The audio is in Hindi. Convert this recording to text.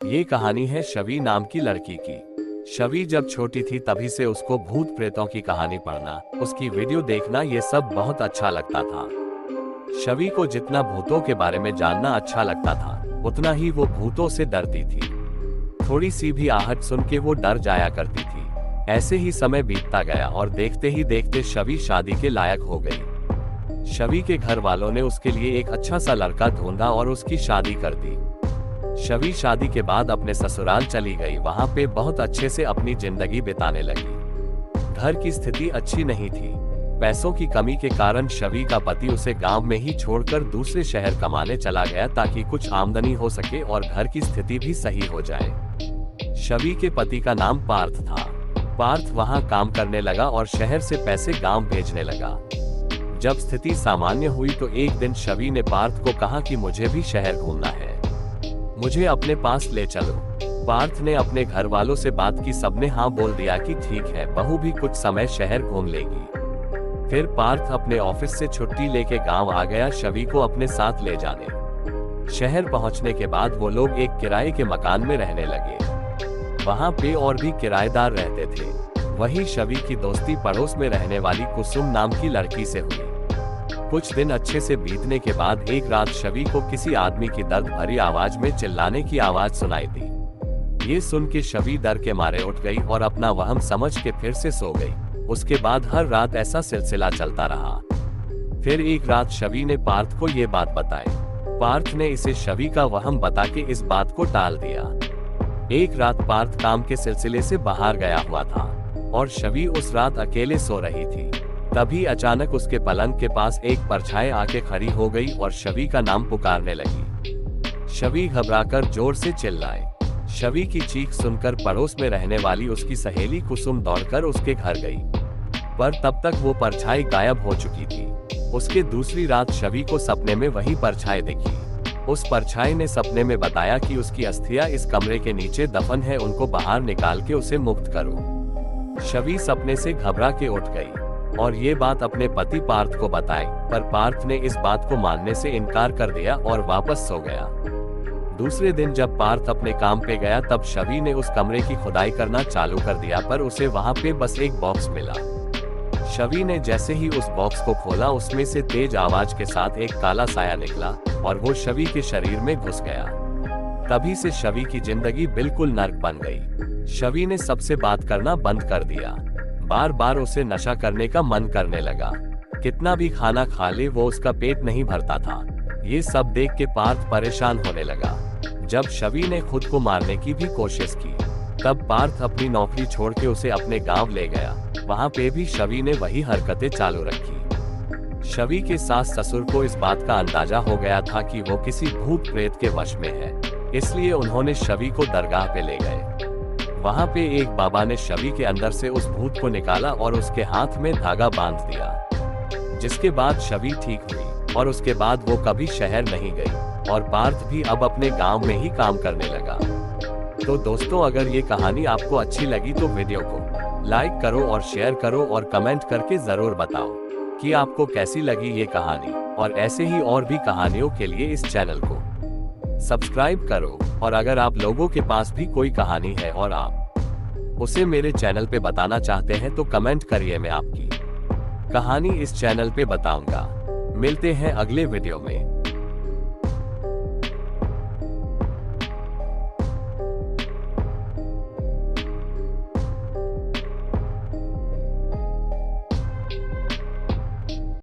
ये कहानी है शवी नाम की लड़की की। शवी जब छोटी थी तभी से उसको भूत प्रेतों की कहानी पढ़ना, उसकी वीडियो देखना ये सब बहुत अच्छा लगता था। शवी को जितना भूतों के बारे में जानना अच्छा लगता था, उतना ही वो भूतों से डरती थी। थोड़ी सी भी आहट सुन के वो डर जाया करती थी। ऐसे ही समय बीतता गया और देखते ही देखते शवी शादी के लायक हो गई। शवी के घर वालों ने उसके लिए एक अच्छा सा लड़का ढूंढा और उसकी शादी कर दी। शवी शादी के बाद अपने ससुराल चली गई। वहां पे बहुत अच्छे से अपनी जिंदगी बिताने लगी। घर की स्थिति अच्छी नहीं थी। पैसों की कमी के कारण शवी का पति उसे गांव में ही छोड़कर दूसरे शहर कमाने चला गया ताकि कुछ आमदनी हो सके और घर की स्थिति भी सही हो जाए। शवी के पति का नाम पार्थ था। पार्थ वहां काम करने लगा और शहर से पैसे गांव भेजने लगा। जब स्थिति सामान्य हुई तो एक दिन शवी ने पार्थ को कहा कि मुझे भी शहर घूमना है, मुझे अपने पास ले चलो। पार्थ ने अपने घर वालों से बात की, सबने हाँ बोल दिया कि ठीक है, बहू भी कुछ समय शहर घूम लेगी। फिर पार्थ अपने ऑफिस से छुट्टी लेके गांव आ गया शवी को अपने साथ ले जाने। शहर पहुंचने के बाद वो लोग एक किराए के मकान में रहने लगे। वहां पे और भी किराएदार रहते थे। वही शवी की दोस्ती पड़ोस में रहने वाली कुसुम नाम की लड़की से हुई। कुछ दिन अच्छे से बीतने के बाद एक रात शवी को किसी आदमी की दर्द भरी आवाज में चिल्लाने की आवाज सुनाई दी। ये सुन के शवी डर के मारे उठ गई और अपना वहम समझ के फिर से सो गई। उसके बाद हर रात ऐसा सिलसिला चलता रहा। फिर एक रात शवी ने पार्थ को ये बात बताई। पार्थ ने इसे शवी का वहम बता के इस बात को टाल दिया। एक रात पार्थ काम के सिलसिले से बाहर गया हुआ था और शवी उस रात अकेले सो रही थी। तभी अचानक उसके पलंग के पास एक परछाई आके खड़ी हो गई और शवी का नाम पुकारने लगी। शवी घबराकर जोर से चिल्लाए। शवी की चीख सुनकर पड़ोस में रहने वाली उसकी सहेली कुसुम दौड़कर उसके घर गई, पर तब तक वो परछाई गायब हो चुकी थी। उसके दूसरी रात शवी को सपने में वही परछाई दिखी। उस परछाई ने सपने में बताया कि उसकी अस्थियां इस कमरे के नीचे दफन है, उनको बाहर निकाल के उसे मुक्त करो। शवी सपने से घबरा के उठ गई और ये बात अपने पति पार्थ को बताई, पर पार्थ ने इस बात को मानने से इनकार कर दिया और वापस सो गया। दूसरे दिन जब पार्थ अपने काम पे गया तब शवी ने उस कमरे की खुदाई करना चालू कर दिया, पर उसे वहां पे बस एक बॉक्स मिला। शवी ने जैसे ही उस बॉक्स को खोला, उसमें से तेज आवाज के साथ एक काला साया निकला और वो शवी के शरीर में घुस गया। तभी से शवी की जिंदगी बिल्कुल नर्क बन गई। शवी ने सबसे बात करना बंद कर दिया। बार बार उसे नशा करने का मन करने लगा। कितना भी खाना खा ले वो उसका पेट नहीं भरता था। ये सब देख के पार्थ परेशान होने लगा। जब शवी ने खुद को मारने की भी कोशिश की तब पार्थ अपनी नौकरी छोड़ के उसे अपने गांव ले गया। वहां पे भी शवी ने वही हरकतें चालू रखी। शवी के सास ससुर को इस बात का अंदाजा हो गया था कि वो किसी भूत प्रेत के वश में है, इसलिए उन्होंने शवी को दरगाह पे ले गए। वहां पे एक बाबा ने शवी के अंदर से उस भूत को निकाला और उसके हाथ में धागा बांध दिया, जिसके बाद शवी ठीक हुई और उसके बाद वो कभी शहर नहीं गई और पार्थ भी अब अपने गांव में ही काम करने लगा। तो दोस्तों, अगर ये कहानी आपको अच्छी लगी तो वीडियो को लाइक करो और शेयर करो और कमेंट करके जरूर बताओ कि आपको कैसी लगी ये कहानी। और ऐसे ही और भी कहानियों के लिए इस चैनल को सब्सक्राइब करो। और अगर आप लोगों के पास भी कोई कहानी है और आप उसे मेरे चैनल पे बताना चाहते हैं तो कमेंट करिए, मैं आपकी कहानी इस चैनल पे बताऊंगा। मिलते हैं अगले वीडियो में।